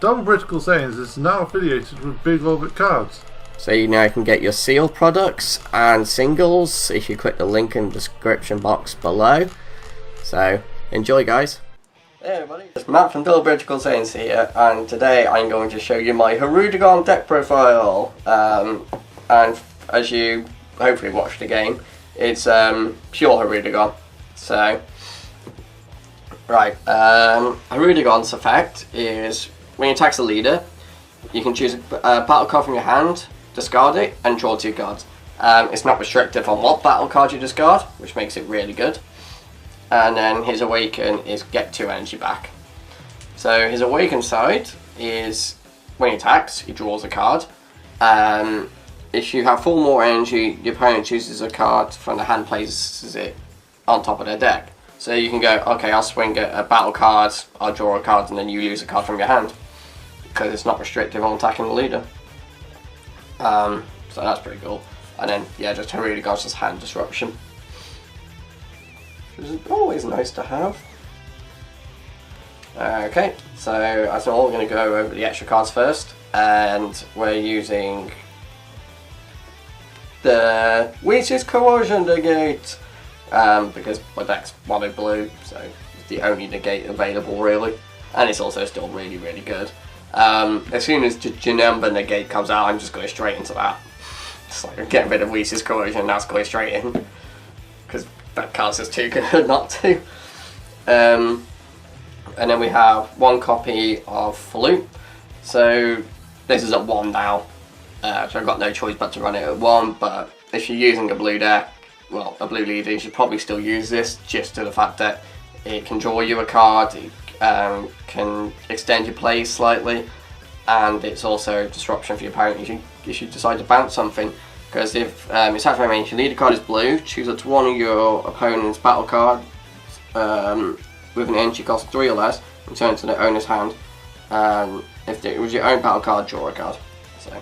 Double Britical Saiyans is now affiliated with Big Orbit Cards. So you now can get your sealed products and singles if you click the link in the description box below. So enjoy, guys. Hey everybody, it's Matt from Double Britical Saiyans here, and today I'm going to show you my Hirudegarn deck profile. And as you hopefully watched the game, it's pure Hirudegarn. So, right, Hirudegarn's effect is when you attack the leader, you can choose a battle card from your hand, discard it, and draw 2 cards. It's not restrictive on what battle card you discard, which makes it really good. And then his awaken is get 2 energy back. So his awaken side is when he attacks, he draws a card. If you have 4 more energy, your opponent chooses a card from the hand, places it on top of their deck. So you can go, okay, I'll swing a battle card, I'll draw a card, and then you lose a card from your hand, because it's not restrictive on attacking the leader. So that's pretty cool. And then, yeah, just Hirudegarn's just hand disruption, which is always nice to have. Okay, so that's all. We're going to go over the extra cards first, and we're using the Weezy's Coercion Negate, because my deck's mono blue, so it's the only negate available really, and it's also still really, really good. As soon as the Janemba negate comes out, I'm just going straight into that. It's like I'm getting rid of Weezy's Coercion, that's going straight in, because that card's just too good not to. And then we have 1 copy of Flute. So this is at 1 now, so I've got no choice but to run it at 1, but if you're using a blue deck, well, a blue leader, you should probably still use this, just to the fact that it can draw you a card, it can extend your plays slightly, and it's also a disruption for your opponent if you decide to bounce something. Because if it's after I mentioned, your leader card is blue, choose up to 1 of your opponent's battle cards with an energy cost 3 or less, and turn it to the owner's hand. If it was your own battle card, draw a card. So,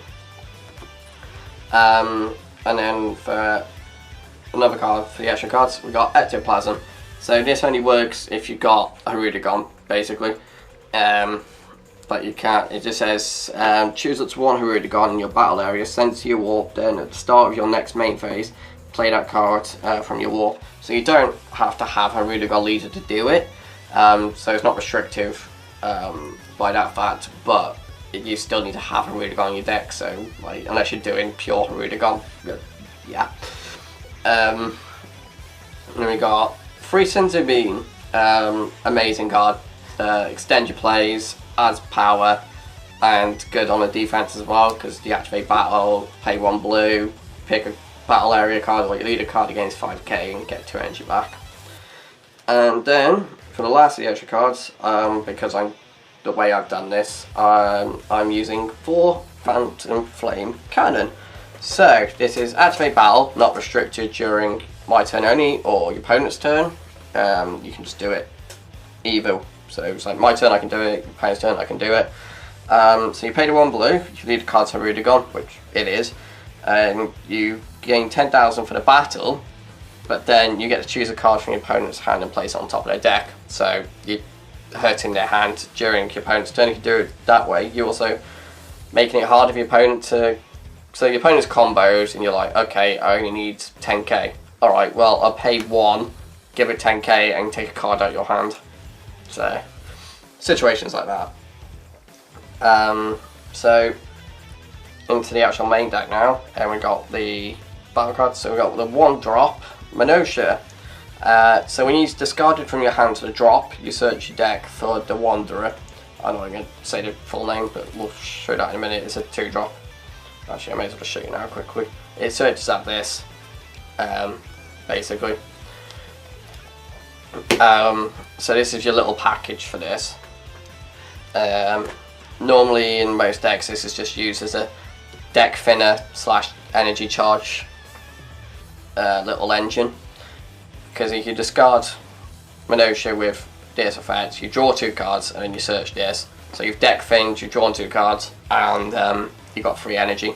and then for another card for the extra cards, we got Ectoplasm. So this only works if you've got a Hirudegarn, basically. But you can't, it just says, choose up to 1 Hirudegarn in your battle area, send to your warp, then at the start of your next main phase, play that card from your warp. So you don't have to have a Hirudegarn leader to do it, so it's not restrictive by that fact, but you still need to have a Hirudegarn in your deck, so like, unless you're doing pure Hirudegarn, yeah. And then we got Free Senzu Bean, amazing card, extend your plays, adds power, and good on the defense as well, because you activate battle, pay 1 blue, pick a battle area card or your leader card against 5k and get 2 energy back. And then for the last of the extra cards, because the way I've done this, I'm using 4 Phantom Flame Cannon. So this is activate battle, not restricted during my turn only or your opponent's turn. You can just do it either. So it's like my turn I can do it, your opponent's turn I can do it. So you pay the 1 blue, if you lead a card to Hirudegarn, which it is, and you gain 10,000 for the battle, but then you get to choose a card from your opponent's hand and place it on top of their deck. So you're hurting their hand during your opponent's turn. You can do it that way. You're also making it harder for your opponent to, so your opponent's combos and you're like, okay, I only need 10k. Alright, well I'll pay 1, give it 10k and take a card out of your hand. So, situations like that. So, into the actual main deck now, and we got the battle cards. So we got the 1 drop, Minutia. So when you discard it from your hand to the drop, you search your deck for the Wanderer. I'm not going to say the full name, but we'll show that in a minute. It's a 2 drop. Actually, I may as well show you now quickly. It searches at this, basically. So this is your little package for this. Normally in most decks this is just used as a deck thinner / energy charge little engine, because you can discard Minutia with this effect, you draw 2 cards and then you search this. So you've deck thinned, you've drawn 2 cards, and you got 3 energy.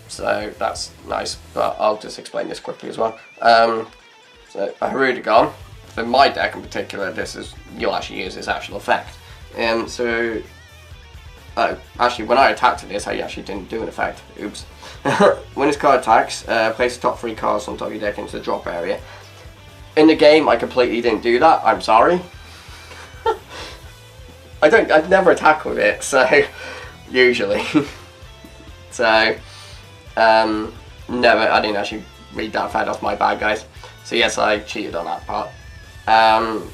So that's nice, but I'll just explain this quickly as well. So a Hirudegarn, for my deck in particular, this is, you'll actually use this actual effect. So Oh, actually, when I attacked this, I actually didn't do an effect. Oops. When this card attacks, place the top 3 cards on top of your deck into the drop area. In the game, I completely didn't do that. I'm sorry. I'd never attack with it, so usually. So never. I didn't actually read that effect. That's my bad, guys. So yes, I cheated on that part.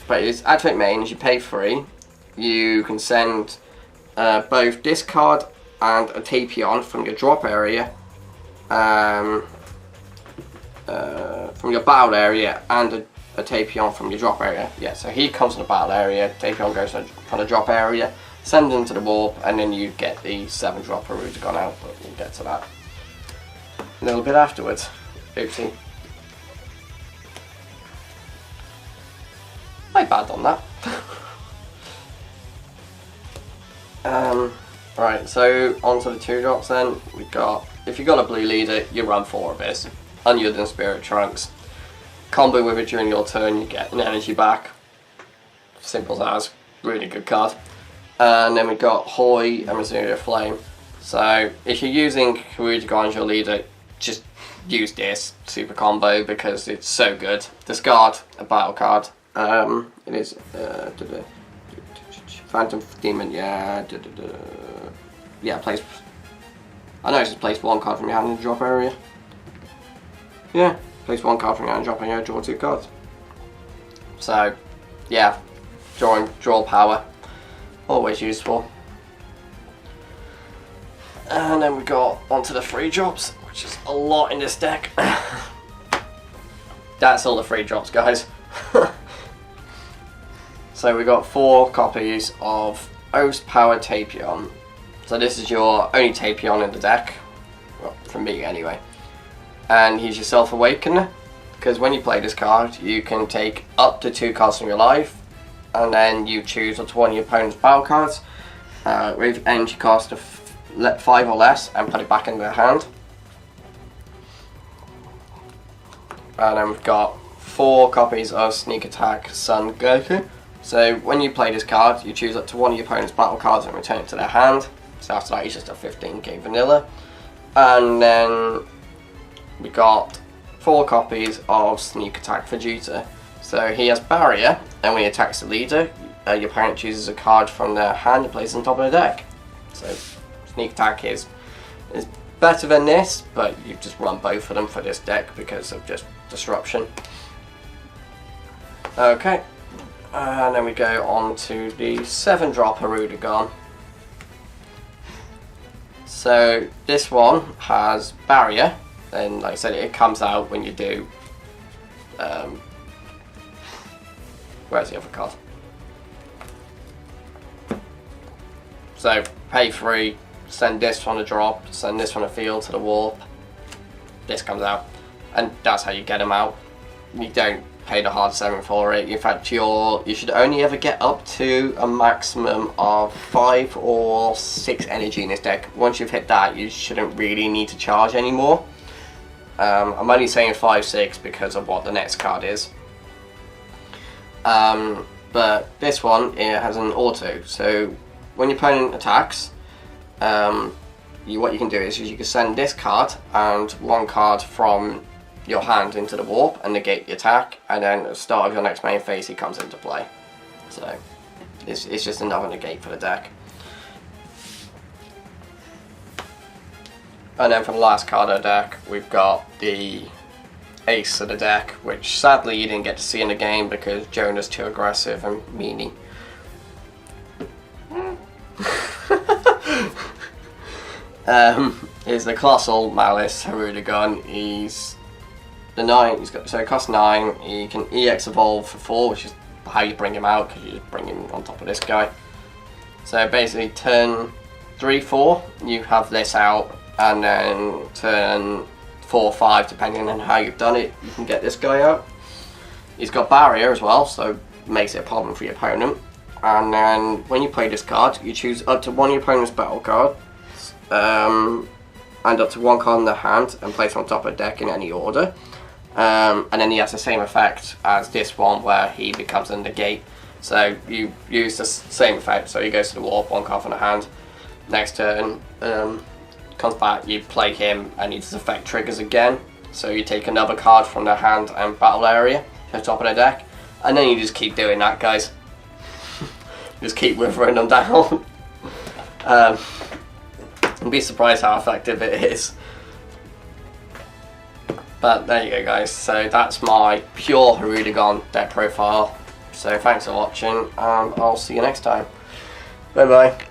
But it's activate main. As you pay 3, you can send both discard and a Tapion from your drop area, from your battle area, and a Tapion from your drop area. Yeah, so he comes from the battle area, Tapion goes from the drop area, send him to the warp, and then you get the 7-drop Hirudegarn out, but we'll get to that a little bit afterwards. Oopsie. My bad on that. Right, so onto the 2-drops then. We've got, if you've got a blue leader, you run 4 of this. Unused Spirit Trunks. Combo with it during your turn, you get an energy back. Simple as, really good card. And then we've got Hoy and Misread Flame. So if you're using Hirudegarn as your leader, just use this super combo because it's so good. Discard a battle card. It is Phantom Demon, yeah. Yeah, place. I know it's just place 1 card from your hand in the drop area. Yeah, place 1 card from your hand, drop area, draw 2 cards. So, yeah, draw power, always useful. And then we got onto the 3-drops, which is a lot in this deck. That's all the 3-drops, guys. So we got 4 copies of Oath's Power Tapion. So this is your only Tapion in the deck, well, from me anyway. And he's your Self-Awakener, because when you play this card, you can take up to 2 cards from your life, and then you choose up to 1 of your opponent's battle cards with energy cost of 5 or less, and put it back in their hand. And then we've got 4 copies of Sneak Attack Sun Goku. So when you play this card, you choose up to 1 of your opponent's battle cards and return it to their hand. So after that, it's just a 15k vanilla. And then we got 4 copies of Sneak Attack Vegeta. So he has Barrier, and when he attacks the leader, your opponent chooses a card from their hand and places it on top of the deck. So Sneak Attack is better than this, but you just run both of them for this deck because of just disruption. Okay. And then we go on to the 7-drop Hirudegarn. So this one has Barrier, and like I said, it comes out when you do. Where's the other card? So pay 3, send this from the drop, send this from the field to the warp. This comes out, and that's how you get them out. You don't pay the hard 7 for it. In fact, you should only ever get up to a maximum of 5 or 6 energy in this deck. Once you've hit that, you shouldn't really need to charge anymore. I'm only saying 5, 6 because of what the next card is. But this one, it has an auto. So when your opponent attacks, what you can do is you can send this card and 1 card from your hand into the warp and negate the attack, and then at the start of your next main phase he comes into play. So it's just another negate for the deck. And then for the last card of the deck, we've got the ace of the deck, which sadly you didn't get to see in the game because Jonah's too aggressive and meanie. Is the Colossal Malice Hirudegarn. He's the 9, so it costs 9, he can EX evolve for 4, which is how you bring him out, because you just bring him on top of this guy. So basically turn 3, 4, you have this out, and then turn 4, 5, depending on how you've done it, you can get this guy out. He's got Barrier as well, so it makes it a problem for your opponent. And then when you play this card, you choose up to 1 of your opponent's battle cards, and up to 1 card in the hand, and place it on top of the deck in any order. And then he has the same effect as this one where he becomes a negate. So you use the same effect, so he goes to the warp, 1 card from the hand, next turn comes back, you play him, and he does effect triggers again. So you take another card from the hand and battle area to the top of the deck, and then you just keep doing that, guys. Just keep withering them down. You'd be surprised how effective it is. But there you go, guys. So that's my pure Hirudegarn deck profile. So thanks for watching, and I'll see you next time. Bye bye.